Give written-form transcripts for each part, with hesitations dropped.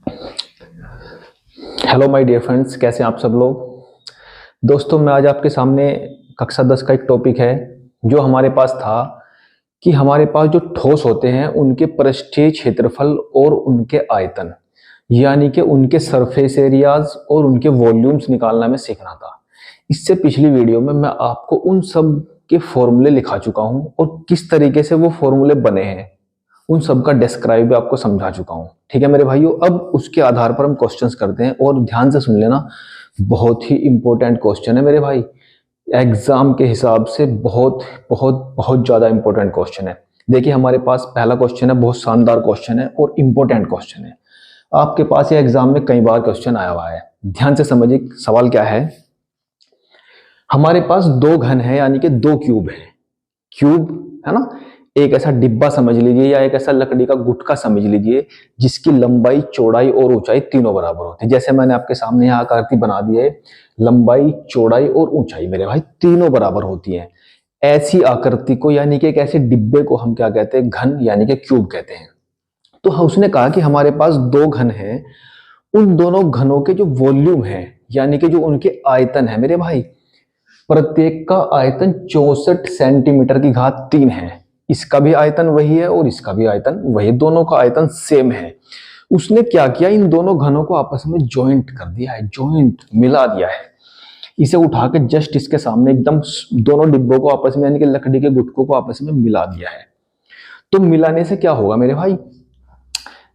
Hello my dear friends, कैसे हैं आप सब लोग। दोस्तों, मैं आज आपके सामने कक्षा 10 का एक टॉपिक है जो हमारे पास था कि हमारे पास जो ठोस होते हैं उनके पृष्ठीय क्षेत्रफल और उनके आयतन, यानी कि उनके सरफेस एरियाज और उनके वॉल्यूम्स निकालना में सीखना था। इससे पिछली वीडियो में मैं आपको उन सब के फॉर्मूले लिखा चुका हूं और किस तरीके से वो फॉर्मूले बने हैं उन सब का डिस्क्राइब आपको समझा चुका हूं। ठीक है मेरे भाइयों, अब उसके आधार पर हम क्वेश्चंस करते हैं और ध्यान से सुन लेना। बहुत ही इंपॉर्टेंट क्वेश्चन है मेरे भाई, एग्जाम के हिसाब से बहुत बहुत बहुत ज्यादा इंपॉर्टेंट क्वेश्चन है। देखिए, हमारे पास पहला क्वेश्चन है, बहुत शानदार क्वेश्चन है और इंपॉर्टेंट क्वेश्चन है। आपके पास ये एग्जाम में कई बार क्वेश्चन आया हुआ है। ध्यान से समझिए, सवाल क्या है। हमारे पास दो घन है, यानी कि दो क्यूब है। क्यूब है ना, एक ऐसा डिब्बा समझ लीजिए या एक ऐसा लकड़ी का गुटका समझ लीजिए जिसकी लंबाई, चौड़ाई और ऊंचाई तीनों बराबर होती है। जैसे मैंने आपके सामने यहाँ आकृति बना दी है, लंबाई, चौड़ाई और ऊंचाई मेरे भाई तीनों बराबर होती है। ऐसी आकृति को, यानी कि एक ऐसे डिब्बे को हम क्या कहते हैं, घन यानी कि क्यूब कहते हैं। तो उसने कहा कि हमारे पास दो घन है, उन दोनों घनों के जो वॉल्यूम है, यानी कि जो उनके आयतन है मेरे भाई, प्रत्येक का आयतन 64 सेंटीमीटर की घात 3 है। इसका भी आयतन वही है और इसका भी आयतन वही, दोनों का आयतन सेम है। उसने क्या किया, इन दोनों घनों को आपस में ज्वाइंट कर दिया है, ज्वाइंट मिला दिया है। इसे उठा के जस्ट इसके सामने एकदम दोनों डिब्बों को आपस में, यानी कि लकड़ी के गुटकों को आपस में मिला दिया है। तो मिलाने से क्या होगा मेरे भाई,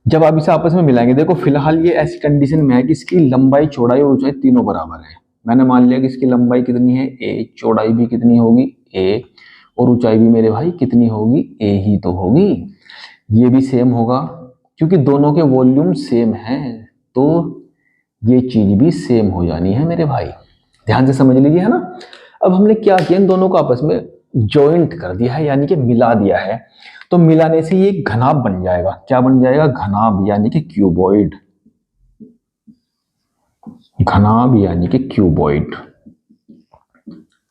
जब आप इसे आपस में मिलाएंगे, देखो फिलहाल ये ऐसी कंडीशन में है कि इसकी लंबाई, चौड़ाई और ऊंचाई तीनों बराबर है। मैंने मान लिया कि इसकी लंबाई कितनी है, ए, चौड़ाई भी कितनी होगी, ए, और ऊंचाई भी मेरे भाई कितनी होगी, ए ही तो होगी। ये भी सेम होगा क्योंकि दोनों के वॉल्यूम सेम है, तो ये चीज भी सेम हो जानी है मेरे भाई। ध्यान से समझ लीजिए, है ना। अब हमने क्या किया, इन दोनों को आपस में जॉइंट कर दिया है, यानी कि मिला दिया है। तो मिलाने से ये घनाभ बन जाएगा। क्या बन जाएगा, घनाभ यानी कि क्यूबॉइड। घनाभ यानी कि क्यूबॉइड।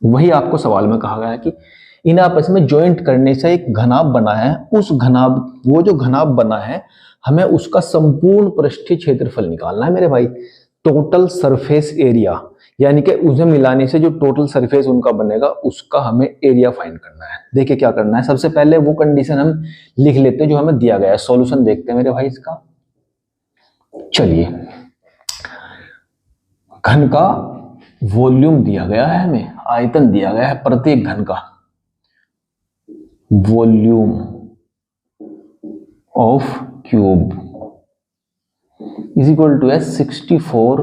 वही आपको सवाल में कहा गया है कि इन आपस में ज्वाइंट करने से एक घनाभ बना है। उस घनाभ, वो जो घनाभ बना है, हमें उसका संपूर्ण पृष्ठीय क्षेत्रफल निकालना है मेरे भाई। टोटल सरफेस एरिया, यानी कि उसे मिलाने से जो टोटल सरफेस उनका बनेगा उसका हमें एरिया फाइंड करना है। देखिए क्या करना है, सबसे पहले वो कंडीशन हम लिख लेते हैं जो हमें दिया गया है। सॉल्यूशन देखते हैं मेरे भाई इसका। चलिए, घन का वॉल्यूम दिया गया है, हमें आयतन दिया गया है प्रत्येक घन का। Volume of cube is equal to 64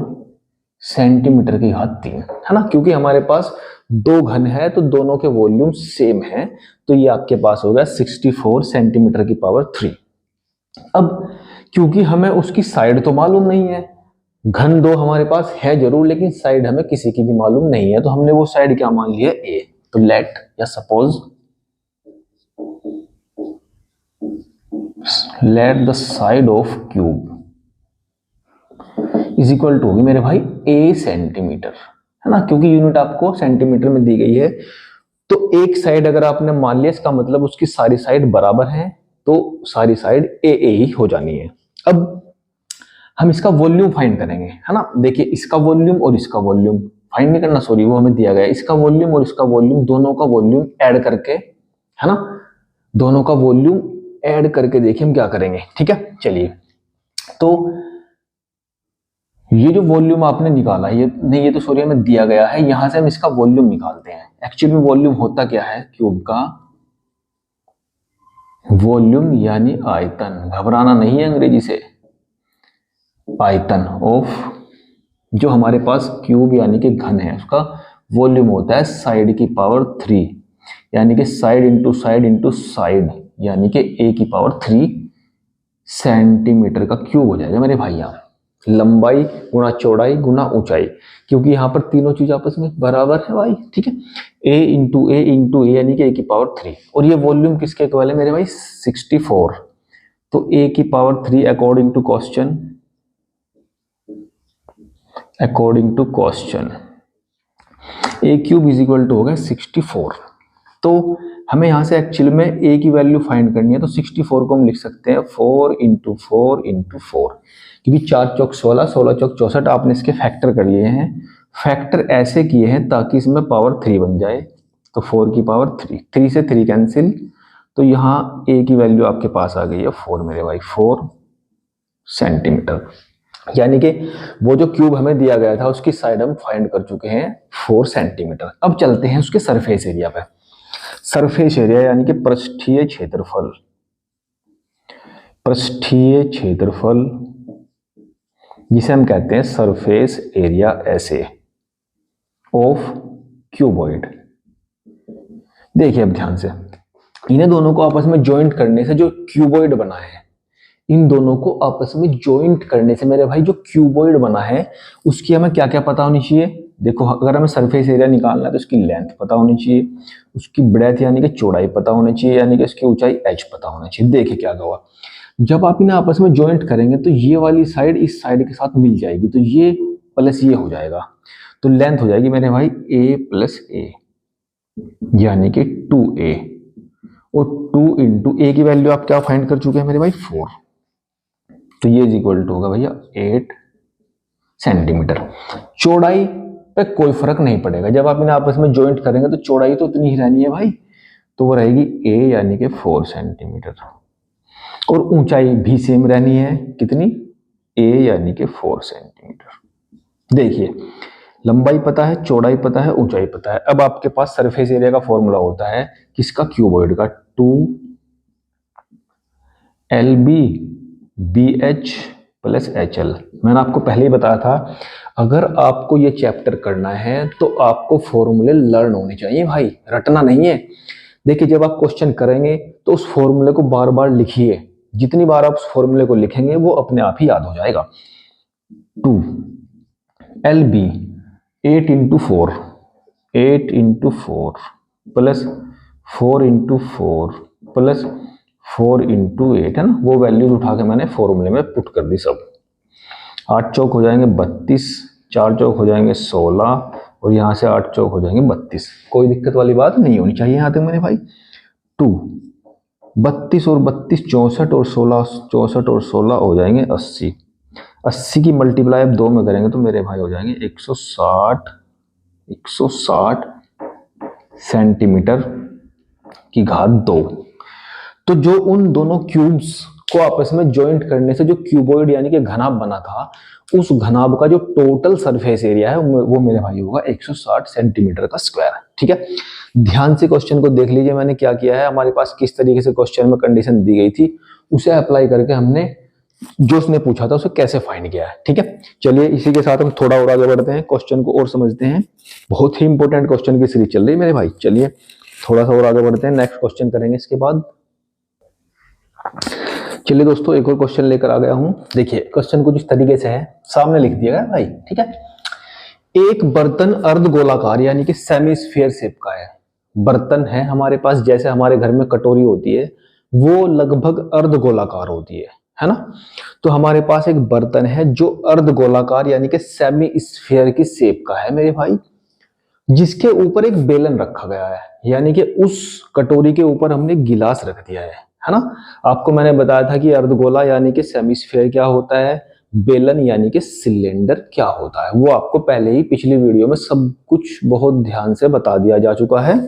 centimetre की घात 3, है ना। क्योंकि हमारे पास दो घन है तो दोनों के वॉल्यूम सेम है, तो ये आपके पास हो गया 64 सेंटीमीटर की पावर 3। अब क्योंकि हमें उसकी साइड तो मालूम नहीं है, घन दो हमारे पास है जरूर लेकिन साइड हमें किसी की भी मालूम नहीं है, तो हमने वो साइड क्या मान लिया, ए। तो लेट या suppose let the side of cube is equal to होगी मेरे भाई ए सेंटीमीटर, है ना। क्योंकि यूनिट आपको सेंटीमीटर में दी गई है, तो एक साइड अगर आपने मान लिया, इसका मतलब उसकी सारी साइड बराबर है, तो सारी साइड ए ए ही हो जानी है। अब हम इसका वॉल्यूम फाइंड करेंगे, है ना। देखिए, इसका वॉल्यूम और इसका वॉल्यूम फाइंड नहीं करना, सॉरी, वो हमें दिया गया है। इसका वॉल्यूम और इसका वॉल्यूम, दोनों का वॉल्यूम ऐड करके, है ना, दोनों का वॉल्यूम ऐड करके देखिए हम क्या करेंगे। ठीक है, चलिए। तो ये जो वॉल्यूम आपने निकाला, ये नहीं, ये तो सॉरी हमें दिया गया है, यहां से हम इसका वॉल्यूम निकालते हैं। एक्चुअली में वॉल्यूम होता क्या है, क्यूब का वॉल्यूम यानी आयतन, घबराना नहीं है अंग्रेजी से। आयतन ऑफ जो हमारे पास क्यूब यानी कि घन है, उसका वॉल्यूम होता है साइड की पावर 3, यानी कि साइड इंटू साइड, यानी कि ए की पावर 3 सेंटीमीटर का क्यूब हो जाएगा मेरे भाई। यहाँ लंबाई गुणा चौड़ाई गुणा ऊंचाई, क्योंकि यहाँ पर तीनों चीज आपस में बराबर है भाई। ठीक है, ए इंटू ए यानी कि ए की पावर 3, और ये वॉल्यूम किसके इक्वल है मेरे भाई, 64। तो ए की power 3 according to question a cube is equal to हो गया 64। तो हमें यहाँ से एक्चुअली में ए की वैल्यू फाइंड करनी है, तो 64 को हम लिख सकते हैं 4 इंटू 4 इंटू 4, क्योंकि 4 चौक 16, 16 चौक 64, आपने इसके फैक्टर कर लिए हैं। फैक्टर ऐसे किए हैं ताकि इसमें पावर 3 बन जाए, तो 4 की पावर 3, 3 से 3 कैंसिल, तो यहाँ ए की वैल्यू आपके पास आ गई है 4 मेरे भाई, 4 सेंटीमीटर। यानी कि वो जो क्यूब हमें दिया गया था उसकी साइड हम फाइंड कर चुके हैं 4 सेंटीमीटर। अब चलते हैं उसके सरफेस एरिया पे। सरफेस एरिया यानी कि पृष्ठीय क्षेत्रफल, पृष्ठीय क्षेत्रफल जिसे हम कहते हैं सरफेस एरिया ऐसे ऑफ क्यूबॉइड। देखिए अब ध्यान से, इन्हें दोनों को आपस में ज्वाइंट करने से जो क्यूबॉइड बना है, इन दोनों को आपस में ज्वाइंट करने से मेरे भाई जो क्यूबॉइड बना है उसकी हमें क्या क्या पता होनी चाहिए। देखो अगर हमें सरफेस एरिया निकालना है तो उसकी लेंथ पता होनी चाहिए, उसकी ब्रेथ यानी कि चौड़ाई पता होनी चाहिए, यानी कि उसकी ऊंचाई h पता होना चाहिए। देखिए क्या हुआ, जब आप इन्हें आपस में ज्वाइंट करेंगे तो ये वाली साइड इस साइड के साथ मिल जाएगी, तो ये प्लस ये हो जाएगा, तो लेंथ हो जाएगी मेरे भाई a प्लस ए यानी कि 2a, और 2 इंटू ए की वैल्यू आप क्या फाइंड कर चुके हैं मेरे भाई 4, तो ये इज इक्वल टू होगा भैया 8 सेंटीमीटर। चौड़ाई पे कोई फर्क नहीं पड़ेगा, जब आप इन्हें आपस में ज्वाइंट करेंगे तो चौड़ाई तो उतनी ही रहनी है भाई, तो वो रहेगी a यानी कि 4 सेंटीमीटर, और ऊंचाई भी सेम रहनी है, कितनी a यानी कि 4 सेंटीमीटर। देखिए लंबाई पता है, चौड़ाई पता है, ऊंचाई पता है। अब आपके पास सरफेस एरिया का फॉर्मूला होता है किसका, क्यूबॉइड का, 2LB BH प्लस HL। मैंने आपको पहले ही बताया था अगर आपको ये चैप्टर करना है तो आपको फॉर्मूले लर्न होने चाहिए भाई, रटना नहीं है। देखिए जब आप क्वेश्चन करेंगे तो उस फॉर्मूले को बार बार लिखिए, जितनी बार आप उस फॉर्मूले को लिखेंगे वो अपने आप ही याद हो जाएगा। 2LB 8 into 4, 8 into 4 plus 4 into 4 plus 4 into 8 है ना, वो वैल्यूज उठा के मैंने फॉर्मूले में पुट कर दी सब। 8 चौक हो जाएंगे 32, 4 चौक हो जाएंगे 16, और यहाँ से 8 चौक हो जाएंगे 32। कोई दिक्कत वाली बात नहीं होनी चाहिए यहाँ तक मेरे भाई। 2 32 और 32 64, और 16 64 और 16 हो जाएंगे 80। 80 की मल्टीप्लाई अब 2 में करेंगे तो मेरे भाई हो जाएंगे 160 सेंटीमीटर की घात 2। तो जो उन दोनों क्यूब्स को आपस में ज्वाइंट करने से जो क्यूबॉइड यानी कि घनाभ बना था, उस घनाभ का जो टोटल सरफेस एरिया है वो मेरे भाई होगा 160 सेंटीमीटर का स्क्वायर। ठीक है, ध्यान से क्वेश्चन को देख लीजिए, मैंने क्या किया है, हमारे पास किस तरीके से क्वेश्चन में कंडीशन दी गई थी उसे अप्लाई करके हमने जो उसने पूछा था उसे कैसे फाइंड किया है। ठीक है, चलिए इसी के साथ हम थोड़ा और आगे बढ़ते हैं, क्वेश्चन को और समझते हैं। बहुत ही इंपॉर्टेंट क्वेश्चन की सीरीज चल रही है मेरे भाई। चलिए थोड़ा सा और आगे बढ़ते हैं, नेक्स्ट क्वेश्चन करेंगे इसके बाद। चलिए दोस्तों एक और क्वेश्चन लेकर आ गया हूं। देखिए क्वेश्चन कुछ इस तरीके से है, सामने लिख दिया गया भाई। ठीक है, एक बर्तन अर्धगोलाकार यानी कि सेमी स्फीयर शेप का है। बर्तन है हमारे पास, जैसे हमारे घर में कटोरी होती है वो लगभग अर्धगोलाकार होती है ना। तो हमारे पास एक बर्तन है जो अर्धगोलाकार यानी कि सेमी स्फीयर की शेप का है मेरे भाई, जिसके ऊपर एक बेलन रखा गया है, यानी कि उस कटोरी के ऊपर हमने गिलास रख दिया है ना। आपको मैंने बताया था कि अर्धगोला यानी कि सेमीस्फीयर क्या होता है, बेलन यानी कि सिलेंडर क्या होता है, वो आपको पहले ही पिछली वीडियो में सब कुछ बहुत ध्यान से बता दिया जा चुका है।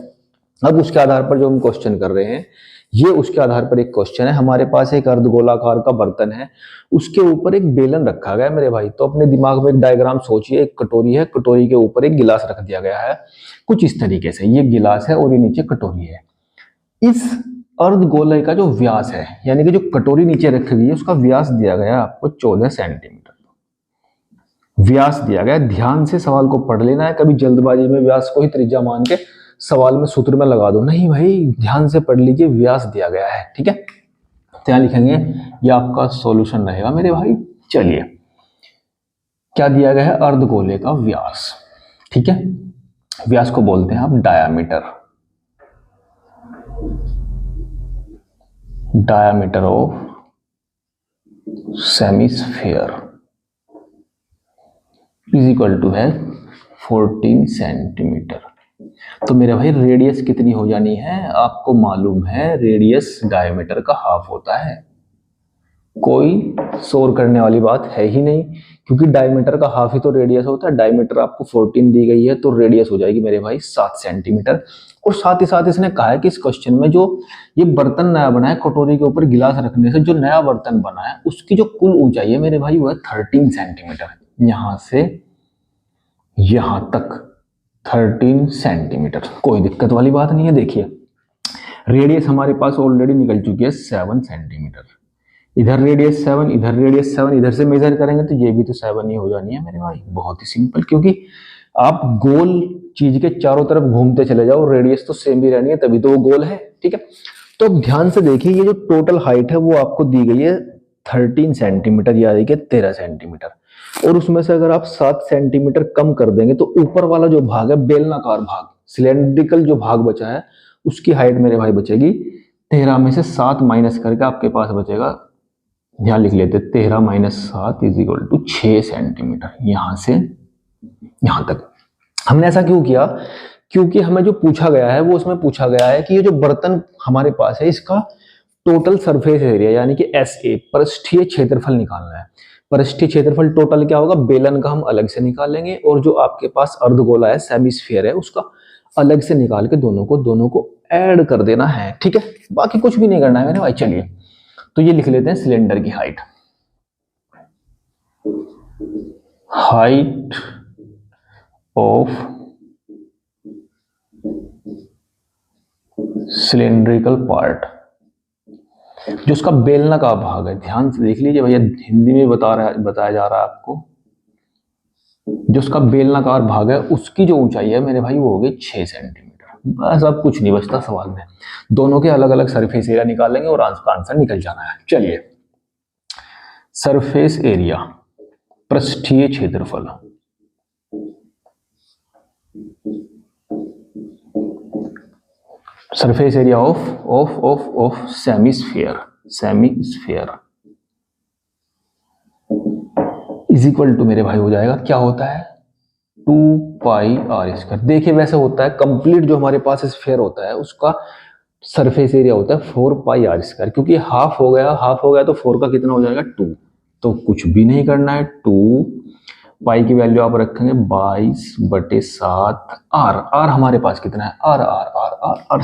अब उसके आधार पर जो हम क्वेश्चन कर रहे हैं, ये उसके आधार पर एक क्वेश्चन है। हमारे पास एक अर्धगोलाकार का बर्तन है, उसके ऊपर एक बेलन रखा गया है मेरे भाई। तो अपने दिमाग में एक डायग्राम सोचिए, एक कटोरी है, कटोरी के ऊपर एक गिलास रख दिया गया है कुछ इस तरीके से, ये गिलास है और ये नीचे कटोरी है। इस अर्धगोले का जो व्यास है, यानी कि जो कटोरी नीचे रखी हुई है उसका व्यास दिया गया है आपको 14 सेंटीमीटर व्यास दिया गया। ध्यान से सवाल को पढ़ लेना है, कभी जल्दबाजी में व्यास को ही त्रिज्या मान के सवाल में सूत्र में लगा दो नहीं भाई, ध्यान से पढ़ लीजिए, व्यास दिया गया है। ठीक है, क्या लिखेंगे, ये आपका सॉल्यूशन रहेगा मेरे भाई। चलिए क्या दिया गया है, अर्धगोले का व्यास। ठीक है, व्यास को बोलते हैं आप diameter, diameter of semisphere is equal to है 14 सेंटीमीटर। तो मेरे भाई रेडियस कितनी हो जानी है, आपको मालूम है रेडियस डायमीटर का हाफ होता है। कोई शोर करने वाली बात है ही नहीं, क्योंकि डायमीटर का हाफ ही तो रेडियस होता है। डायमीटर आपको 14 दी गई है, तो रेडियस हो जाएगी मेरे भाई 7 सेंटीमीटर। और साथ ही साथ इसने कहा है कि इस क्वेश्चन में जो ये बर्तन नया बना है, कटोरी के ऊपर गिलास रखने से जो नया बर्तन बना है, उसकी जो कुल ऊंचाई है मेरे भाई वो है 13 सेंटीमीटर। यहां से यहां तक 13 सेंटीमीटर, कोई दिक्कत वाली बात नहीं है। देखिए रेडियस हमारे पास ऑलरेडी निकल चुकी है 7 सेंटीमीटर। इधर रेडियस 7, इधर रेडियस 7, इधर से मेजर करेंगे तो ये भी तो 7 ही हो जानी है मेरे भाई। बहुत ही सिंपल, क्योंकि आप गोल चीज के चारों तरफ घूमते चले जाओ, रेडियस तो सेम ही रहनी है, तभी तो वो गोल है। ठीक है, तो अब ध्यान से देखिए, ये जो टोटल हाइट है वो आपको दी गई है 13 सेंटीमीटर, यानी कि 13 सेंटीमीटर। और उसमें से अगर आप 7 सेंटीमीटर कम कर देंगे तो ऊपर वाला जो भाग है, बेलनाकार भाग, सिलेंड्रिकल जो भाग बचा है, उसकी हाइट मेरे भाई बचेगी 13 में से 7 माइनस करके आपके पास बचेगा, यहां लिख लेते 13 minus 7 is equal to 6 centimetre. यहां से यहां तक हमने ऐसा क्यों किया, क्योंकि हमें जो पूछा गया है वो उसमें पूछा गया है कि ये जो बर्तन हमारे पास है इसका टोटल सरफेस एरिया यानी कि SA पृष्ठीय क्षेत्रफल निकालना है। पृष्ठीय क्षेत्रफल टोटल क्या होगा, बेलन का हम अलग से निकालेंगे, और जो आपके पास अर्धगोला है, सेमीस्फीयर है, उसका अलग से निकाल के दोनों को ऐड कर देना है। ठीक है, बाकी कुछ भी नहीं करना है मेरे भाई। चलिए तो ये लिख लेते हैं सिलेंडर की हाइट ऑफ सिलेंड्रिकल पार्ट, जो उसका बेलनाकार भाग है। ध्यान से देख लीजिए भैया, हिंदी में बताया जा रहा है आपको। जो उसका बेलनाकार भाग है उसकी जो ऊंचाई है मेरे भाई वो होगी 6 सेंटीमीटर। बस अब कुछ नहीं बचता सवाल में, दोनों के अलग अलग सरफेस एरिया निकालेंगे और आंसर निकल जाना है। चलिए, सरफेस एरिया पृष्ठीय क्षेत्रफल surface area of semisphere is equal to मेरे भाई हो जाएगा, क्या होता है 2 पाई आर स्क्वायर। देखिए वैसे होता है कंप्लीट जो हमारे पास स्फीयर होता है उसका सरफेस एरिया होता है 4 पाई आर स्क्वायर, क्योंकि हाफ हो गया तो 4 का कितना हो जाएगा 2। तो कुछ भी नहीं करना है, 2 पाई की वैल्यू आप रखेंगे 22/7 आर हमारे पास कितना है, आर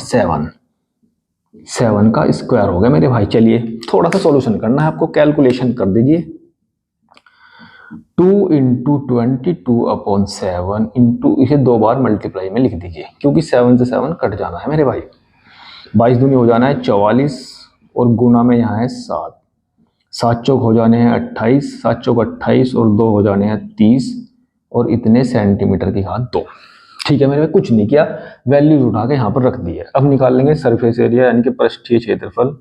7 का स्क्वायर हो गया मेरे भाई। चलिए थोड़ा सा सॉल्यूशन करना है आपको, कैलकुलेशन कर दीजिए। 2 × 22/7 इंटू, इसे 2 बार मल्टीप्लाई में लिख दीजिए, क्योंकि 7 से 7 कट जाना है मेरे भाई। 22 दूनी हो जाना है 44, और गुना में यहाँ है 7, 7 चौक हो जाने हैं 28, 7 चौक 28 और 2 हो जाने हैं 30, और इतने सेंटीमीटर की घात 2। ठीक है मेरे भाई, कुछ नहीं किया, वैल्यूज उठा के यहाँ पर रख दी है। अब निकाल लेंगे सरफेस एरिया यानी कि पृष्ठीय क्षेत्रफल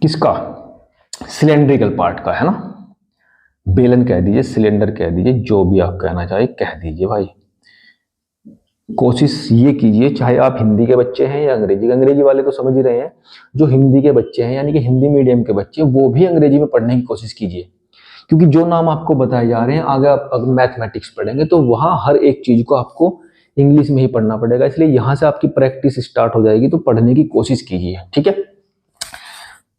किसका, सिलेंड्रिकल पार्ट का, है ना। बेलन कह दीजिए, सिलेंडर कह दीजिए, जो भी आप कहना चाहिए कह दीजिए भाई। कोशिश ये कीजिए, चाहे आप हिंदी के बच्चे हैं या अंग्रेजी वाले तो समझ ही रहे हैं, जो हिंदी के बच्चे हैं यानी कि हिंदी मीडियम के बच्चे, वो भी अंग्रेजी में पढ़ने की कोशिश कीजिए, क्योंकि जो नाम आपको बताए जा रहे हैं आगे आप अगर मैथमेटिक्स पढ़ेंगे तो वहां हर एक चीज को आपको इंग्लिश में ही पढ़ना पड़ेगा, इसलिए यहां से आपकी प्रैक्टिस स्टार्ट हो जाएगी, तो पढ़ने की कोशिश कीजिए। ठीक है,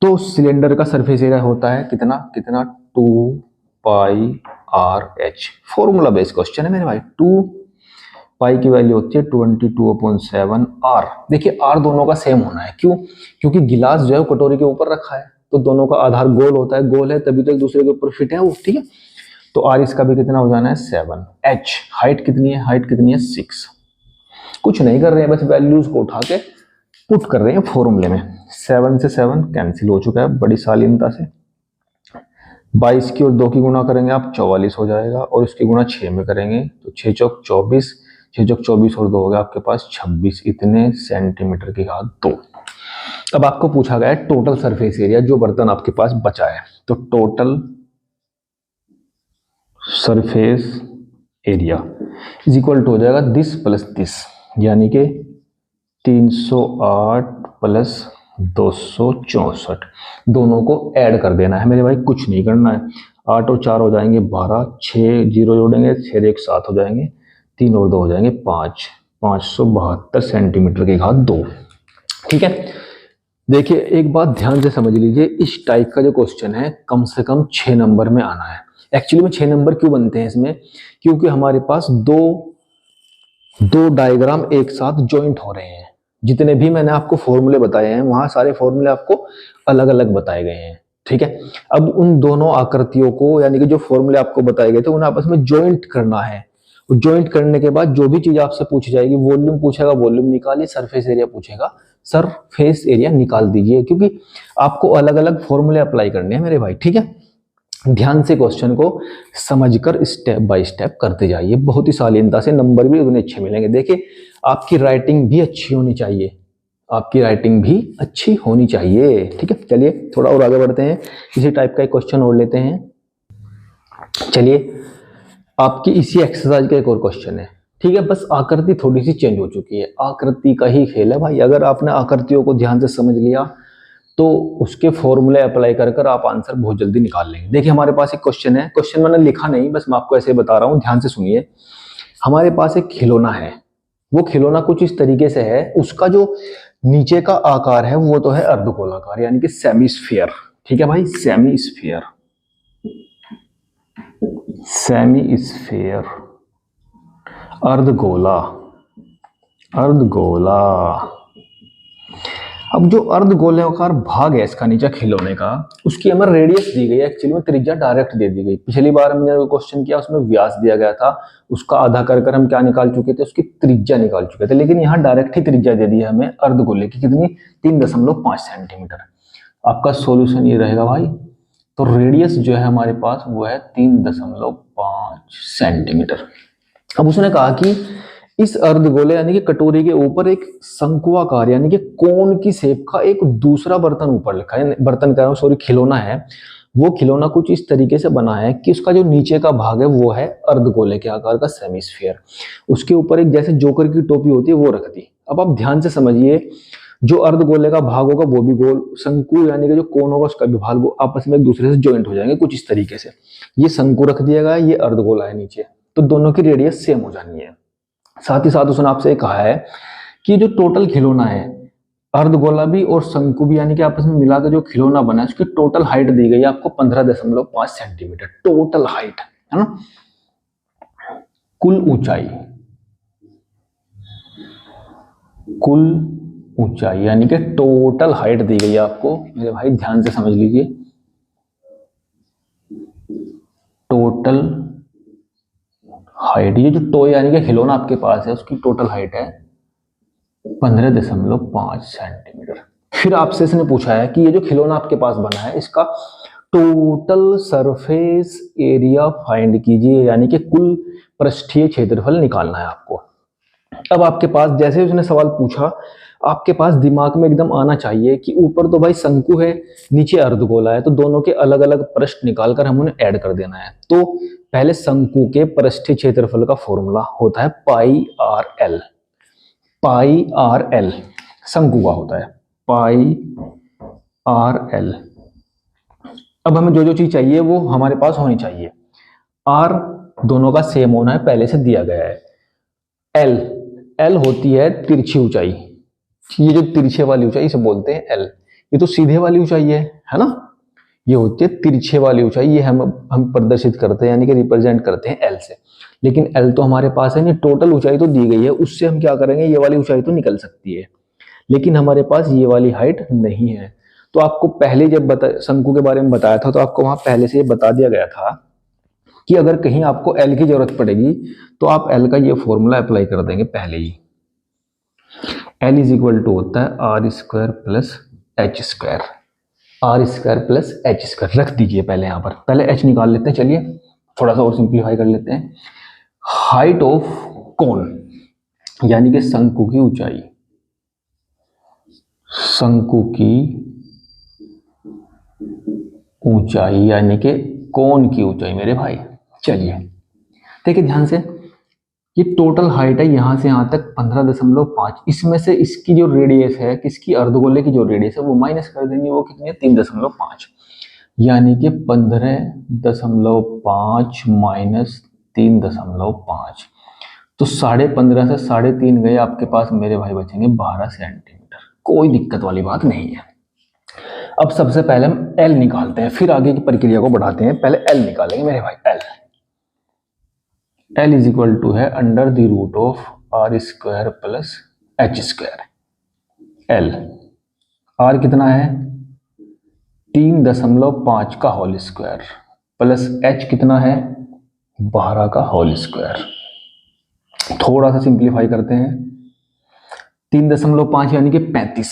तो सिलेंडर का सरफेस एरिया होता है कितना 2 pi R H. Formula based question है मेरे भाई। 2 पाई की वैल्यू होती है 22/7 आर। देखिए आर दोनों का सेम होना है, क्यों, क्योंकि गिलास जो है कटोरी के ऊपर रखा है, तो दोनों का आधार गोल होता है, गोल है तभी तो एक दूसरे के ऊपर फिट है वो। ठीक है, तो आर इसका भी कितना हो जाना है 7। एच हाइट कितनी है 6। कुछ नहीं कर रहे हैं, बस वैल्यूज को उठा के पुट कर रहे हैं फॉर्मूले में। 7 से 7 कैंसिल हो चुका है बड़ी शालीनता से। 22 की और 2 की गुणा करेंगे आप 44 हो जाएगा, और इसकी गुणा 6 में करेंगे तो 6 चौक 24, 6 चौक 24 और 2 हो गया आपके पास 26, इतने सेंटीमीटर की घात 2। अब आपको पूछा गया है टोटल सरफेस एरिया जो बर्तन आपके पास बचा है, तो total surface area is equal to हो जाएगा दिस प्लस दिस, यानी कि 308 प्लस 264, दोनों को ऐड कर देना है मेरे भाई, कुछ नहीं करना है। 8 और 4 हो जाएंगे 12, 6 जीरो जोड़ेंगे 6 1 7 हो जाएंगे, 3 और 2 हो जाएंगे 5, 572 सेंटीमीटर की घात 2। ठीक है, देखिए एक बात ध्यान से समझ लीजिए, इस टाइप का जो क्वेश्चन है कम से कम 6 नंबर में आना है। एक्चुअली में 6 नंबर क्यों बनते हैं इसमें, क्योंकि हमारे पास दो डायग्राम एक साथ ज्वाइंट हो रहे हैं। जितने भी मैंने आपको फॉर्मूले बताए हैं वहां सारे फॉर्मूले आपको अलग अलग बताए गए हैं। ठीक है, अब उन दोनों आकृतियों को यानी कि जो फॉर्मूले आपको बताए गए थे उन्हें आपस में ज्वाइंट करना है। ज्वाइंट करने के बाद जो भी चीज आपसे पूछी जाएगी, वॉल्यूम पूछेगा वॉल्यूम निकालिए, सरफेस एरिया पूछेगा सरफेस एरिया निकाल दीजिए, क्योंकि आपको अलग अलग फॉर्मूले अप्लाई करने हैं मेरे भाई। ठीक है, ध्यान से क्वेश्चन को समझकर स्टेप बाय स्टेप करते जाइए, बहुत ही शालीनता से, नंबर भी उतने अच्छे मिलेंगे। देखिए आपकी राइटिंग भी अच्छी होनी चाहिए, आपकी राइटिंग भी अच्छी होनी चाहिए। ठीक है, चलिए थोड़ा और आगे बढ़ते हैं, इसी टाइप का एक क्वेश्चन और लेते हैं। चलिए आपकी इसी एक्सरसाइज का एक और क्वेश्चन है। ठीक है, बस आकृति थोड़ी सी चेंज हो चुकी है, आकृति का ही खेल है भाई। अगर आपने आकृतियों को ध्यान से समझ लिया तो उसके फॉर्मूले अप्लाई कर कर आप आंसर बहुत जल्दी निकाल लेंगे। देखिए हमारे पास एक क्वेश्चन है, क्वेश्चन मैंने लिखा नहीं, बस मैं आपको ऐसे बता रहा हूं, ध्यान से सुनिए। हमारे पास एक खिलौना है, वो खिलौना कुछ इस तरीके से है, उसका जो नीचे का आकार है वो तो है अर्धगोलाकार यानी कि सेमी स्फीयर। ठीक है भाई, सेमी स्फीयर, सेमी स्फीयर, अर्धगोला, अर्धगोला। अब जो अर्धगोलाकार भाग है इसका नीचे खिलौने का, उसकी हमें रेडियस दी गई है, एक्चुअली में त्रिज्या डायरेक्ट दे दी गई। पिछली बार हमने जो क्वेश्चन किया उसमें व्यास दिया गया था, उसका आधा कर कर हम क्या निकाल चुके थे, उसकी त्रिज्या निकाल चुके थे। लेकिन यहाँ डायरेक्ट ही त्रिज्या दे दी है हमें अर्धगोले की, कितनी, 3.5 सेंटीमीटर। आपका सॉल्यूशन ये रहेगा भाई, तो रेडियस जो है हमारे पास वो है 3.5 सेंटीमीटर। अब उसने कहा कि इस अर्धगोले यानी कि कटोरी के ऊपर एक शंकुआकार यानी कि कोन की शेप का एक दूसरा बर्तन ऊपर रखा है, बर्तन कह रहा हूं सॉरी, खिलौना है। वो खिलौना कुछ इस तरीके से बना है कि उसका जो नीचे का भाग है वो है अर्धगोले के आकार का सेमीस्फीयर, उसके ऊपर एक जैसे जोकर की टोपी होती है वो रख दी। अब आप ध्यान से समझिए, जो अर्धगोले का भाग होगा वो भी गोल, शंकु यानी कि जो कोन होगा उसका भी भाग आपस में एक दूसरे से ज्वाइंट हो जाएंगे कुछ इस तरीके से। ये शंकु रख दिया गया, ये अर्धगोला है नीचे, तो दोनों की रेडियस सेम हो जानी है। साथ ही साथ उसने आपसे कहा है कि जो टोटल खिलौना है, अर्धगोला भी और शंकु भी यानी कि आपस में मिलाकर जो खिलौना बना है उसकी टोटल हाइट दी गई है आपको 15.5 सेंटीमीटर, टोटल हाइट है ना। कुल ऊंचाई, कुल ऊंचाई यानी कि टोटल हाइट दी गई है आपको मेरे भाई, ध्यान से समझ लीजिए। टोटल हाइट, ये जो टॉय यानी कि खिलौना आपके पास है उसकी टोटल हाइट है 15.5 सेंटीमीटर। फिर आपसे इसने पूछा है कि ये जो खिलौना आपके पास बना है इसका टोटल सरफेस एरिया फाइंड कीजिए, यानी कि कुल पृष्ठीय क्षेत्रफल निकालना है आपको। अब आपके पास जैसे उसने सवाल पूछा, आपके पास दिमाग में एकदम आना चाहिए कि ऊपर तो भाई शंकु है, नीचे अर्धगोला है, तो दोनों के अलग अलग पृष्ठ निकालकर हम उन्हें ऐड कर देना है। तो पहले शंकु के पृष्ठीय क्षेत्रफल का फॉर्मूला होता है पाई आर एल, पाई आर एल शंकु का होता है, पाई आर एल। अब हमें जो जो चीज चाहिए वो हमारे पास होनी चाहिए। आर दोनों का सेम होना है, पहले से दिया गया है। एल, एल होती है तिरछी ऊंचाई, ये जो तिरछे वाली ऊंचाई इसे बोलते हैं एल। ये तो सीधे वाली ऊंचाई है ना, ये होती है तिरछे वाली ऊंचाई, ये हम प्रदर्शित करते हैं यानी कि रिप्रेजेंट करते हैं एल से। लेकिन एल तो हमारे पास है नहीं, टोटल ऊंचाई तो दी गई है, उससे हम क्या करेंगे, ये वाली ऊंचाई तो निकल सकती है, लेकिन हमारे पास ये वाली हाइट नहीं है। तो आपको पहले जब शंकु के बारे में बताया था तो आपको वहां पहले से ये बता दिया गया था कि अगर कहीं आपको एल की जरूरत पड़ेगी तो आप एल का ये फॉर्मूला अप्लाई कर देंगे पहले ही। एल इज इक्वल टू होता है r square plus h square, r square plus h square रख दीजिए पहले, यहाँ पर पहले एच निकाल लेते हैं। चलिए थोड़ा सा और सिंप्लीफाई कर लेते हैं। हाइट ऑफ कोन यानी कि शंकु की ऊंचाई, शंकु की ऊंचाई यानी कि कोन की ऊंचाई मेरे भाई। चलिए देखिए ध्यान से, ये टोटल हाइट है यहां से यहां तक 15.5, इसमें से इसकी जो रेडियस है, किसकी, अर्धगोले की जो रेडियस है वो माइनस कर देंगे, वो कितनी है 3.5। यानी कि 15.5 माइनस 3.5। तो 15.5 से 3.5 गए आपके पास मेरे भाई, बचेंगे 12 सेंटीमीटर। कोई दिक्कत वाली बात नहीं है। अब सबसे पहले हम एल निकालते हैं, फिर आगे की प्रक्रिया को बढ़ाते हैं। पहले एल निकालेंगे मेरे भाई। एल इज इक्वल टू है under the root of r square plus h square. L r कितना है 3.5 का होल स्क्वायर प्लस एच कितना है 12 का होल स्क्वायर। थोड़ा सा सिंप्लीफाई करते हैं। 3.5 यानी कि 35,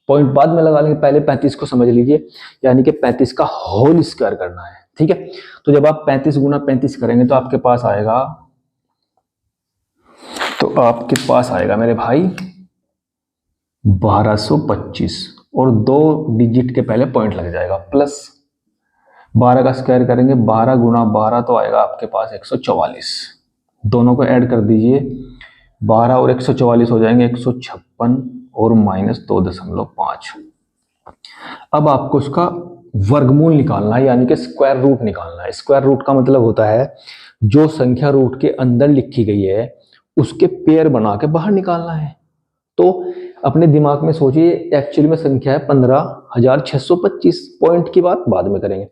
पॉइंट बाद में लगा लेंगे, पहले 35 को समझ लीजिए। यानी कि 35 का होल स्क्वायर करना है, ठीक है। तो जब आप 35 गुना 35 करेंगे तो आपके पास आएगा मेरे भाई 1225, और 2 डिजिट के पहले पॉइंट लग जाएगा, प्लस 12 का स्क्वायर करेंगे, 12 गुना 12 तो आएगा आपके पास 144। दोनों को ऐड कर दीजिए, 12 और 144 हो जाएंगे 156, और माइनस 2.5। अब आपको इसका वर्गमूल निकालना है, यानी कि स्क्वायर रूट निकालना है। स्क्वायर रूट का मतलब होता है जो संख्या रूट के अंदर लिखी गई है उसके पेयर बना के बाहर निकालना है। तो अपने दिमाग में सोचिए, एक्चुअली में संख्या है 15,625। पॉइंट की बात बाद में करेंगे।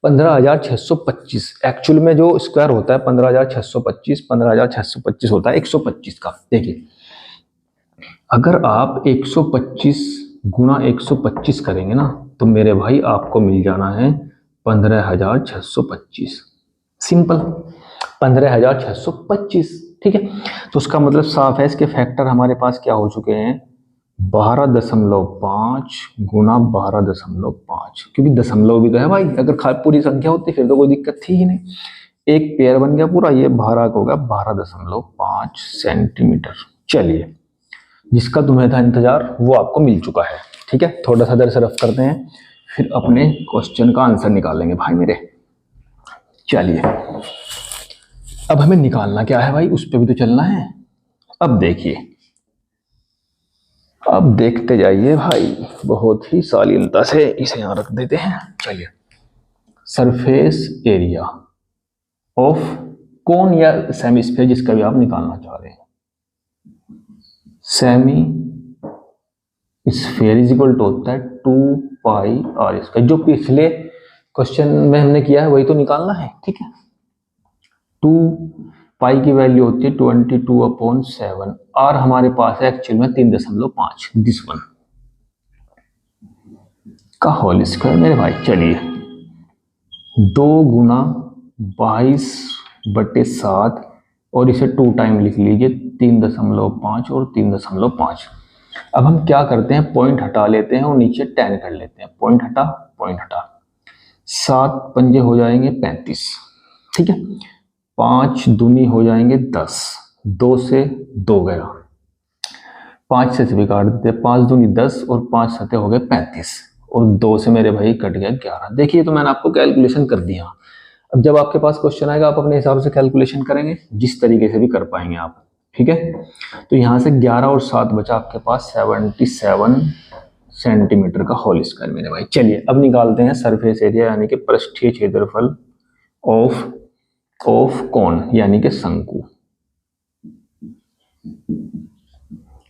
15,625 एक्चुअल में जो स्क्वायर होता है 15,625 होता है 125 का। देखिए, अगर आप 125 गुना 125 करेंगे ना तो मेरे भाई आपको मिल जाना है 15,625। सिंपल, 15,625, ठीक है। तो उसका मतलब साफ है, इसके फैक्टर हमारे पास क्या हो चुके हैं 12.5 गुना 12.5, क्योंकि दशमलव भी तो है भाई। अगर पूरी संख्या होती फिर तो कोई दिक्कत थी ही नहीं। एक पेयर बन गया पूरा, ये 12 का होगा 12.5 सेंटीमीटर। चलिए, जिसका तुम्हें था इंतजार वो आपको मिल चुका है, ठीक है। थोड़ा सा इधर से रफ करते हैं, फिर अपने क्वेश्चन का आंसर निकालेंगे भाई मेरे। चलिए, अब हमें निकालना क्या है भाई, उस पर भी तो चलना है। अब देखिए, अब देखते जाइए भाई, बहुत ही शालीनता से इसे यहां रख देते हैं। चलिए, सरफेस एरिया ऑफ कोन या सेमी स्फीयर, जिसका भी आप निकालना चाह रहे हैं। Semi sphere is equal to होता है 2 पाई आर स्क्वायर। जो पिछले क्वेश्चन में हमने किया है वही तो निकालना है, ठीक है। 2 पाई की वैल्यू होती है 22/7। आर हमारे पास है एक्चुअल में 3.5, दिस वन का होल स्क्वायर मेरे भाई। चलिए, 2 गुना 22/7, और इसे 2 टाइम लिख लीजिए, 3.5 और 3.5। अब हम क्या करते हैं, पॉइंट हटा लेते हैं और नीचे 10 कर लेते हैं। पॉइंट हटा, पॉइंट हटा, 7 पंजे हो जाएंगे 35, ठीक है। 5 दूनी हो जाएंगे 10, 2 से 2 गया, 5 से भी काट देते, 5 दूनी 10 और 5 सतह हो गए 35, और 2 से मेरे भाई कट गया 11। देखिए, तो मैंने आपको कैलकुलेशन कर दिया। अब जब आपके पास क्वेश्चन आएगा आप अपने हिसाब से कैलकुलेशन करेंगे, जिस तरीके से भी कर पाएंगे आप, ठीक है। तो यहाँ से 11 और 7 बचा आपके पास 77 सेंटीमीटर का होल स्क्वायर मेरे भाई। चलिए, अब निकालते हैं सरफेस एरिया, यानी कि पृष्ठीय क्षेत्रफल ऑफ कोन, यानी कि शंकु।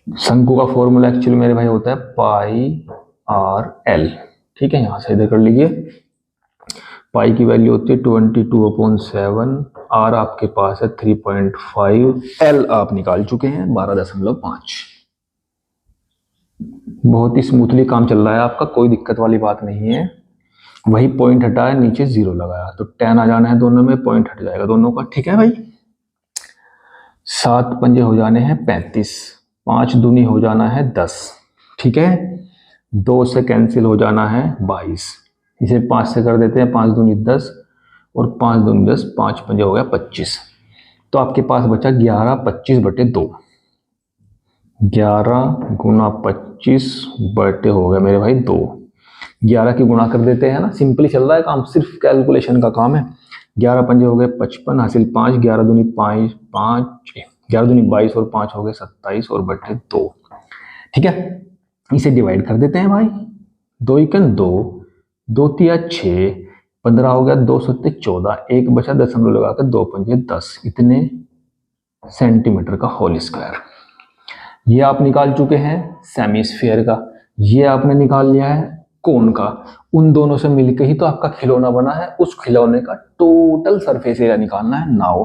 शंकु का फॉर्मूला एक्चुअली मेरे भाई होता है पाई आर एल, ठीक है। यहां से इधर कर लीजिए, पाई की वैल्यू होती है 22/7, आर आपके पास है 3.5, एल आप निकाल चुके हैं 12.5। बहुत ही स्मूथली काम चल रहा है आपका, कोई दिक्कत वाली बात नहीं है। वही पॉइंट हटाया, नीचे 0 लगाया, तो 10 आ जाना है दोनों में, पॉइंट हट जाएगा दोनों का, ठीक है भाई। 7 पंजे हो जाने हैं 35, 5 दूनी हो जाना है 10, ठीक है। 2 से कैंसिल हो जाना है 22, इसे 5 से कर देते हैं, 5 दूनी 10 और 5 दूनी 10, 5 पंजे हो गया 25। तो आपके पास बचा 11/25/2। 11 गुना 25 बटे हो गया मेरे भाई 2। 11 की गुणा कर देते हैं ना, सिंपली चल रहा है काम, सिर्फ कैलकुलेशन का काम है। 11 पंजे हो गए 55, हासिल 5, 11 दूनी 5, 11 दूनी 22 और 5 हो गए 27 और बटे 2, ठीक है। इसे डिवाइड कर देते हैं भाई, 2 एकन 2, 2 तिया 6, 15 हो गया, 2 सत्ते 14, एक बचा दशमलव लगा कर, 2 पंजे 10, इतने सेंटीमीटर का होल स्क्वायर। ये आप निकाल चुके हैं सेमी स्फीयर का, ये आपने निकाल लिया है कोन का। उन दोनों से मिलकर ही तो आपका खिलौना बना है। उस खिलौने का टोटल सरफेस एरिया निकालना है now.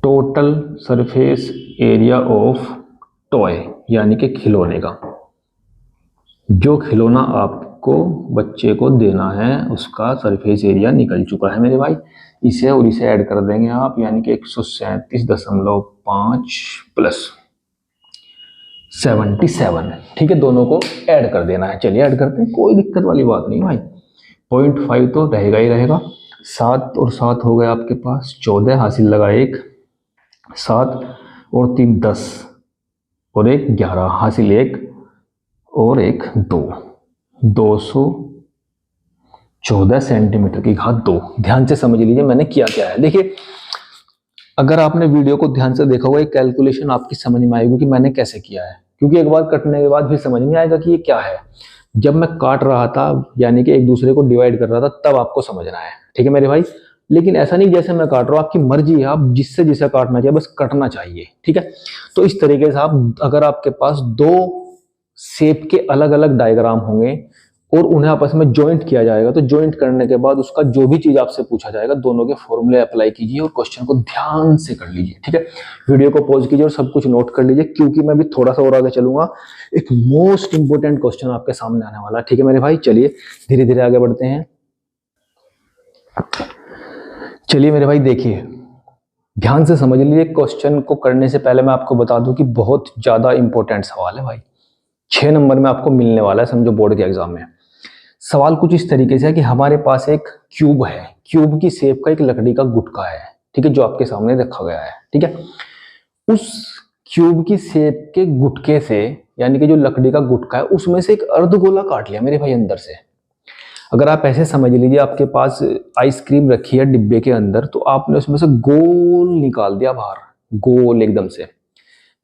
Total surface area of toy, यानी कि खिलौने का, जो खिलौना आपको बच्चे को देना है उसका सरफेस एरिया निकल चुका है मेरे भाई। इसे और इसे ऐड कर देंगे आप, यानी कि 137.5 प्लस 77। ठीक है, दोनों को ऐड कर देना है। चलिए ऐड करते हैं, कोई दिक्कत वाली बात नहीं भाई। 0.5 तो रहेगा ही रहेगा। 7 और 7 हो गए आपके पास 14, हासिल लगा 1, 7 और 3 10 और 1 11, हासिल 1 और 1 2, 214 सेंटीमीटर की घात 2। ध्यान से समझ लीजिए मैंने किया क्या है। देखिए, अगर आपने वीडियो को ध्यान से देखा होगा, ये कैलकुलेशन आपकी समझ में आएगी कि मैंने कैसे किया है, क्योंकि एक बार कटने के बाद फिर समझ में आएगा कि ये क्या है। जब मैं काट रहा था, यानी कि एक दूसरे को डिवाइड कर रहा था, तब आपको समझना है। ठीक है मेरे भाई, लेकिन ऐसा नहीं जैसे मैं काट रहा हूँ, आपकी मर्जी है, आप जिससे जिसे काटना चाहिए, बस कटना चाहिए। ठीक है, तो इस तरीके से आप, अगर आपके पास दो शेप के अलग अलग डायग्राम होंगे और उन्हें आपस में ज्वाइंट किया जाएगा, तो ज्वाइंट करने के बाद उसका जो भी चीज आपसे पूछा जाएगा, दोनों के फॉर्मूले अप्लाई कीजिए और क्वेश्चन को ध्यान से कर लीजिए। ठीक है, वीडियो को पॉज कीजिए और सब कुछ नोट कर लीजिए, क्योंकि मैं भी थोड़ा सा और आगे चलूंगा। एक मोस्ट इंपोर्टेंट क्वेश्चन आपके सामने आने वाला है। ठीक है मेरे भाई, चलिए धीरे धीरे आगे बढ़ते हैं। चलिए मेरे भाई, देखिए ध्यान से समझ लीजिए। क्वेश्चन को करने से पहले मैं आपको बता दूं कि बहुत ज्यादा इंपॉर्टेंट सवाल है भाई, 6 नंबर में आपको मिलने वाला है, समझो बोर्ड के एग्जाम में। सवाल कुछ इस तरीके से है कि हमारे पास एक क्यूब है, क्यूब की शेप का एक लकड़ी का गुटका है। ठीक है, जो आपके सामने रखा गया है। ठीक है, उस क्यूब की शेप के गुटके से, यानी कि जो लकड़ी का गुटका है, उसमें से एक अर्धगोला काट लिया मेरे भाई अंदर से। अगर आप ऐसे समझ लीजिए, आपके पास आइसक्रीम रखी है डिब्बे के अंदर, तो आपने उसमें से गोल निकाल दिया बाहर, गोल एकदम से।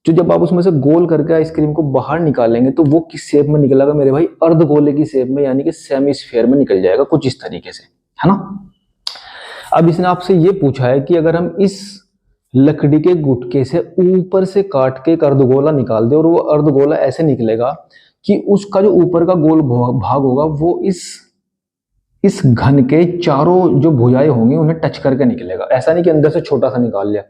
तो जब आप उसमें से गोल करके आइसक्रीम को बाहर निकालेंगे, तो वो किस शेप में निकलेगा मेरे भाई? अर्धगोले की शेप में, यानी कि सेमी स्फीयर में निकल जाएगा, कुछ इस तरीके से, है ना। अब इसने आपसे ये पूछा है कि अगर हम इस लकड़ी के गुटके से ऊपर से काट के एक अर्धगोला निकाल दे, और वो अर्धगोला ऐसे निकलेगा कि उसका जो ऊपर का गोल भाग होगा वो इस घन के चारों जो भुजाएं होंगी उन्हें टच करके निकलेगा। ऐसा नहीं कि अंदर से छोटा सा निकाल लिया,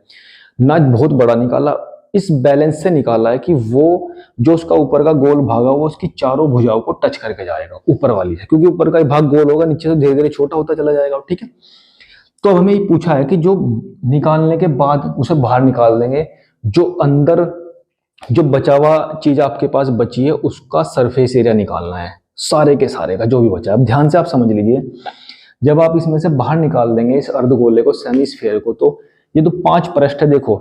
ना बहुत बड़ा निकाला, इस बैलेंस से निकाला है कि वो जो उसका ऊपर का गोल भाग है वो उसकी चारों भुजाओं को टच करके जाएगा ऊपर वाली से, क्योंकि ऊपर का भाग गोल होगा, नीचे से धीरे धीरे छोटा होता चला जाएगा। ठीक है, तो अब हमें ये पूछा है कि जो निकालने के बाद उसे बाहर निकाल देंगे, जो अंदर जो बचा हुआ चीज आपके पास बची है उसका सरफेस एरिया निकालना है, सारे के सारे का जो भी बचा है। अब ध्यान से आप समझ लीजिए, जब आप इसमें से बाहर निकाल देंगे इस अर्धगोले को, सेमी स्फीयर को, तो ये तो 5 पृष्ठ है, देखो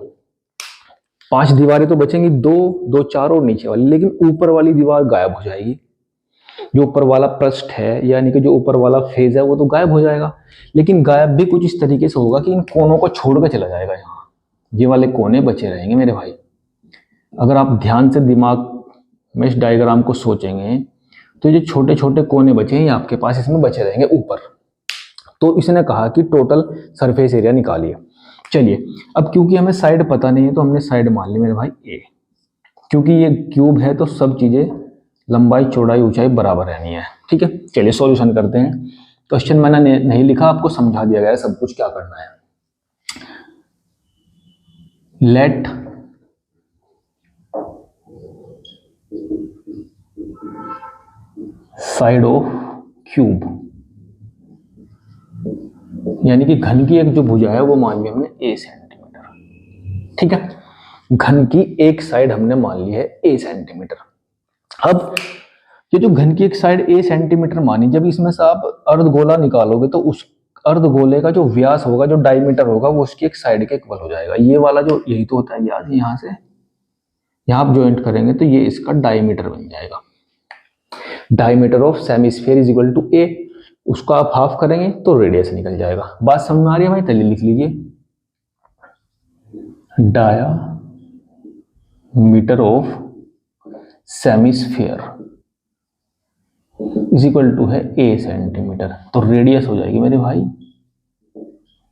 5 दीवारें तो बचेंगी, दो दो चार और नीचे वाली, लेकिन ऊपर वाली दीवार गायब हो जाएगी। जो ऊपर वाला पृष्ठ है, यानी कि जो ऊपर वाला फेज है, वो तो गायब हो जाएगा। लेकिन गायब भी कुछ इस तरीके से होगा कि इन कोनों को छोड़कर चला जाएगा, यहाँ ये वाले कोने बचे रहेंगे मेरे भाई। अगर आप ध्यान से दिमाग में इस डायग्राम को सोचेंगे, तो ये छोटे छोटे कोने बचे हैं आपके पास, इसमें बचे रहेंगे ऊपर। तो इसने कहा कि टोटल सरफेस एरिया निकालिए। चलिए, अब क्योंकि हमें साइड पता नहीं है, तो हमने साइड मान ली मेरे भाई ए। क्योंकि ये क्यूब है तो सब चीजें लंबाई चौड़ाई ऊंचाई बराबर रहनी है। ठीक है, चलिए सॉल्यूशन करते हैं। क्वेश्चन मैंने नहीं लिखा, आपको समझा दिया गया है सब कुछ क्या करना है। लेट साइड ऑफ क्यूब, यानी कि घन की एक जो भुजा है वो मान ली हमने ए सेंटीमीटर। ठीक है, घन की एक साइड हमने मान ली है ए सेंटीमीटर। अब ये जो घन की एक साइड ए सेंटीमीटर मानी, जब इसमें से आप अर्धगोला निकालोगे तो उस अर्धगोले का जो व्यास होगा, जो डायमीटर होगा, वो उसकी एक साइड के इक्वल हो जाएगा। ये वाला जो यही तो होता है यार, यहाँ से यहाँ आप ज्वाइंट करेंगे तो ये इसका डायमीटर बन जाएगा। Diameter of semi sphere is equal to A, उसको आप हाफ करेंगे तो रेडियस निकल जाएगा। बात समझ में आ रही है भाई? चलिए लिख लीजिए, diameter of semi sphere is equal to है ए सेंटीमीटर। तो रेडियस हो जाएगी मेरे भाई,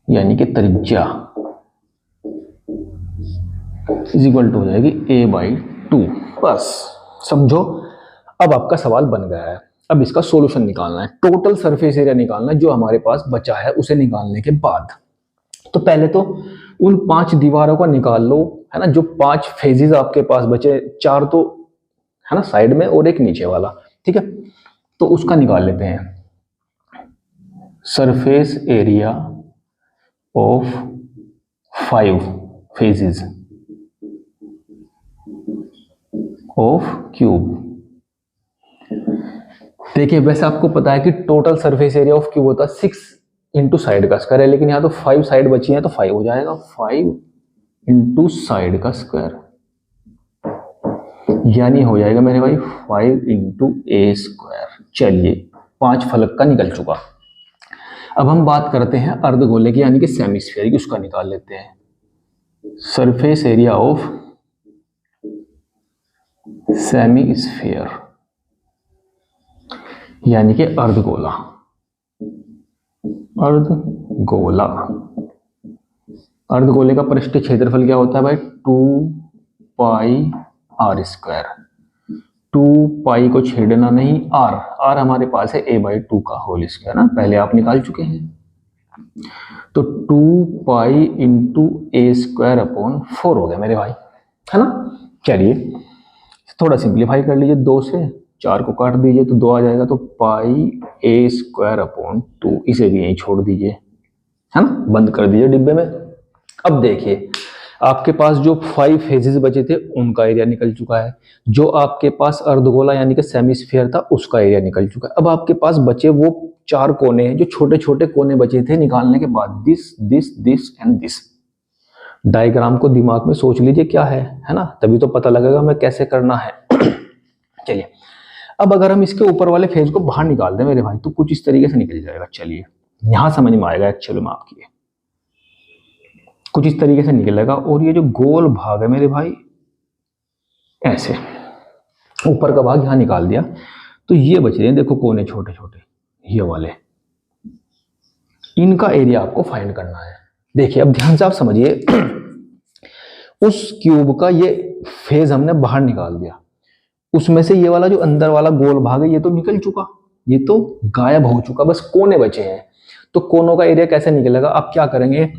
यानी कि त्रिज्या इज इक्वल टू हो जाएगी a/2। बस समझो, अब आपका सवाल बन गया है। अब इसका सॉल्यूशन निकालना है, टोटल सरफेस एरिया निकालना है जो हमारे पास बचा है। उसे निकालने के बाद तो पहले तो उन 5 दीवारों को निकाल लो, है ना। जो 5 फेजेस आपके पास बचे, 4 तो है ना साइड में और एक नीचे वाला, ठीक है। तो उसका निकाल लेते हैं। Surface area of 5 phases of cube. देखिए वैसे आपको पता है कि total surface area of cube होता है 6 इंटू साइड का स्क्वायर है, लेकिन यहाँ तो 5 साइड बची है तो 5 हो जाएगा, 5 इंटू साइड का स्क्वायर, यानी हो जाएगा मेरे भाई 5 इंटू ए स्क्वायर। चलिए 5 फलक का निकल चुका। अब हम बात करते हैं अर्धगोले की, यानी कि सेमी स्फीयर की, उसका निकाल लेते हैं। Surface area of semi sphere यानी कि अर्धगोला। अर्धगोला, अर्धगोले का पृष्ठीय क्षेत्रफल क्या होता है भाई? 2 पाई r स्क्वायर। 2 पाई को छेड़ना नहीं, r हमारे पास है a/2 का होल स्क्वायर ना, पहले आप निकाल चुके हैं। तो 2 पाई इंटू ए स्क्वायर अपॉन 4 हो गया मेरे भाई, है ना। चलिए थोड़ा सिंप्लीफाई कर लीजिए, 2 से 4 को काट दीजिए तो 2 आ जाएगा, तो पाई ए स्क्वायर अपॉन 2, इसे भी यहीं छोड़ दीजिए, है ना, बंद कर दीजिए डिब्बे में। अब देखिए आपके पास जो 5 फेजेस बचे थे उनका एरिया निकल चुका है, जो आपके पास अर्धगोला यानी कि सेमी स्फीयर था उसका एरिया निकल चुका है। अब आपके पास बचे वो 4 कोने हैं, जो छोटे छोटे कोने बचे थे निकालने के बाद, this this this and this. Diagram को दिमाग में सोच लीजिए क्या है ना, तभी तो पता लगेगा हमें कैसे करना है। चलिए अब अगर हम इसके ऊपर वाले फेज को बाहर निकाल दें मेरे भाई, तो कुछ इस तरीके से निकल जाएगा। चलिए यहां समझ में आएगा एक्चुअली में आपकी, कुछ इस तरीके से निकलेगा। और ये जो गोल भाग है मेरे भाई, ऐसे ऊपर का भाग यहां निकाल दिया, तो ये बच रहे हैं देखो कोने छोटे छोटे, ये वाले, इनका एरिया आपको फाइंड करना है। देखिए अब ध्यान से आप समझिए, उस क्यूब का ये फेज हमने बाहर निकाल दिया, उसमें से ये वाला जो अंदर वाला गोल भाग है ये तो निकल चुका, ये तो गायब हो चुका, बस कोने बचे हैं। तो कोनों का एरिया कैसे निकलेगा? आप क्या करेंगे,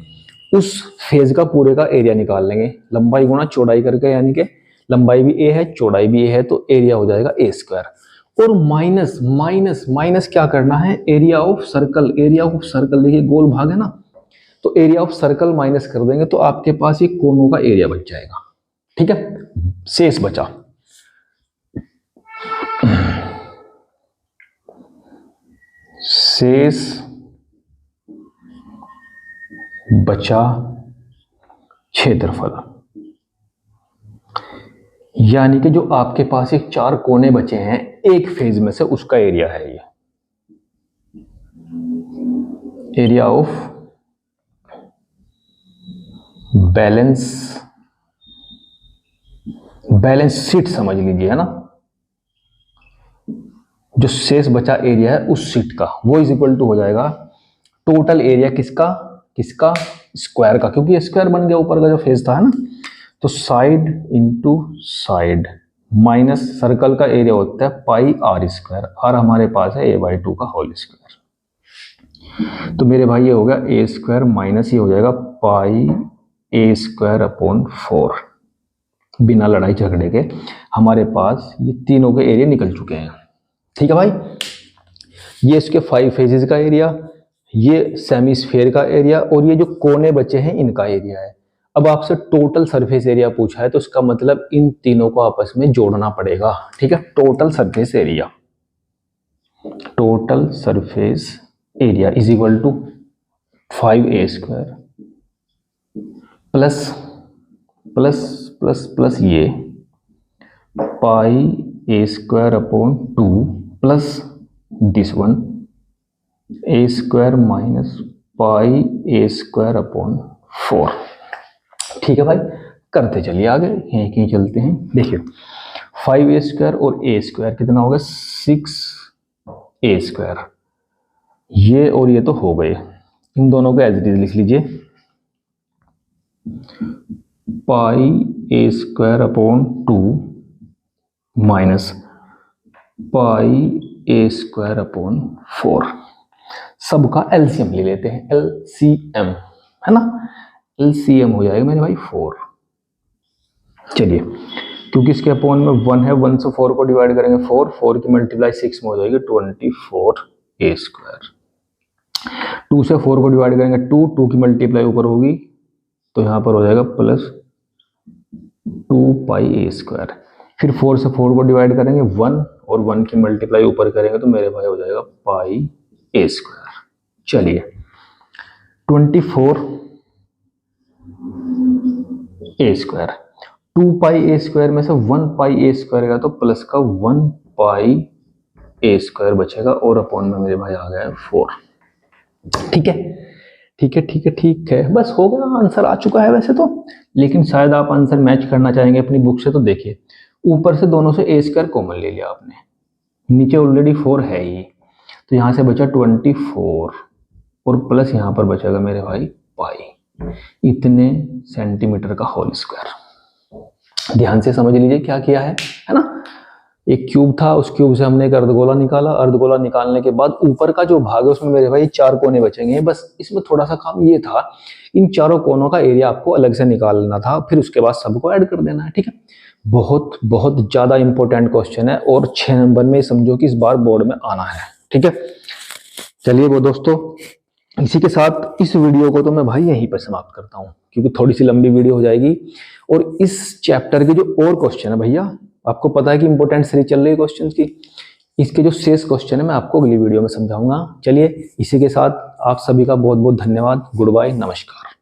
उस फेज का पूरे का एरिया निकाल लेंगे, लंबाई गुणा चौड़ाई करके, यानी कि लंबाई भी ए है चौड़ाई भी ए है, तो एरिया हो जाएगा ए स्क्वायर। और माइनस माइनस माइनस क्या करना है, area of circle. Area of circle देखिए गोल भाग है ना, तो एरिया ऑफ सर्कल माइनस कर देंगे तो आपके पास ये कोनों का एरिया बच जाएगा, ठीक है। शेष बचा, शेष बचा क्षेत्रफल, यानी कि जो आपके पास एक 4 कोने बचे हैं एक फेज में से, उसका एरिया है ये। एरिया ऑफ बैलेंस शीट समझ लीजिए, है ना, जो शेष बचा एरिया है उस शीट का, वो इज इक्वल टू हो जाएगा टोटल एरिया किसका किसका, स्क्वायर का, क्योंकि स्क्वायर बन गया ऊपर का जो फेज था, है ना। तो side into side minus circle का एरिया होता है पाई r स्क्वायर, और हमारे पास है a/2 का होल स्क्वायर। तो मेरे भाई ये हो गया a स्क्वायर माइनस ये हो जाएगा पाई a स्क्वायर अपॉन 4। बिना लड़ाई झगड़े के हमारे पास ये तीनों के एरिया निकल चुके हैं, ठीक है भाई। ये इसके 5 फेजेस का एरिया, ये सेमी स्फीयर का एरिया, और ये जो कोने बचे हैं इनका एरिया है। अब आपसे टोटल सरफेस एरिया पूछा है, तो इसका मतलब इन तीनों को आपस में जोड़ना पड़ेगा, ठीक है। Total surface area, total surface area is equal to 5a square plus plus plus plus ये pi a square upon 2 plus this one a square minus pi a square upon 4, ठीक है भाई। करते चलिए आगे, यहीं कहीं चलते हैं। देखिए 5a स्क्वायर और a स्क्वायर कितना होगा, 6 ए स्क्वायर। ये और ये तो हो गए, इन दोनों को एज इट इज लिख लीजिए, पाई ए स्क्वायर अपॉन 2 माइनस पाई ए स्क्वायर अपॉन 4। सबका एलसीएम ले लेते हैं, एलसीएम है ना, एलसीएम हो जाएगा मेरे भाई 4। चलिए, क्योंकि इसके अपॉन में 1 है, 1 से 4 को डिवाइड करेंगे 4, 4 की मल्टीप्लाई 6 में हो जाएगी 24 ए स्क्वायर। 2 से 4 को डिवाइड करेंगे 2, 2 की मल्टीप्लाई ऊपर होगी तो यहाँ पर हो जाएगा प्लस 2 पाई ए स्क्वायर। फिर 4 से 4 को डिवाइड करेंगे 1, और 1 की मल्टीप्लाई ऊपर करेंगे तो मेरे भाई हो जाएगा पाई ए स्क्वायर। चलिए, 24 ए स्क्वायर, 2 पाई ए स्क्वायर में से 1 पाई ए स्क्वायर गया तो प्लस का 1 पाई ए स्क्वायर बचेगा, और अपॉन में मेरे भाई आ गया 4। ठीक है, ठीक है, ठीक है, ठीक है, बस हो गया, आंसर आ चुका है वैसे तो। लेकिन शायद आप आंसर मैच करना चाहेंगे अपनी बुक से, तो देखिए ऊपर से दोनों से ए स्क्वायर कॉमन ले लिया आपने, नीचे ऑलरेडी 4 है ही, तो यहाँ से बचा 24 और प्लस यहाँ पर बचेगा मेरे भाई पाई, इतने सेंटीमीटर का होल स्क्वायर। ध्यान से समझ लीजिए क्या किया है ना। एक क्यूब था, उस क्यूब से हमने एक अर्धगोला निकाला, अर्धगोला निकालने के बाद ऊपर का जो भाग है उसमें मेरे भाई 4 कोने बचेंगे। बस इसमें थोड़ा सा काम ये था, इन चारों कोनों का एरिया आपको अलग से निकालना था, फिर उसके बाद सबको ऐड कर देना है। ठीक है, बहुत बहुत ज्यादा इंपॉर्टेंट क्वेश्चन है, और 6 नंबर में समझो कि इस बार बोर्ड में आना है। ठीक है, चलिए वो दोस्तों, इसी के साथ इस वीडियो को तो मैं भाई यहीं पर समाप्त करता हूँ, क्योंकि थोड़ी सी लंबी वीडियो हो जाएगी। और इस चैप्टर के जो और क्वेश्चन है भैया, आपको पता है कि इंपॉर्टेंट सीरीज चल रही है क्वेश्चंस की, इसके जो शेष क्वेश्चन है मैं आपको अगली वीडियो में समझाऊंगा। चलिए, इसी के साथ आप सभी का बहुत बहुत धन्यवाद। गुड बाय, नमस्कार।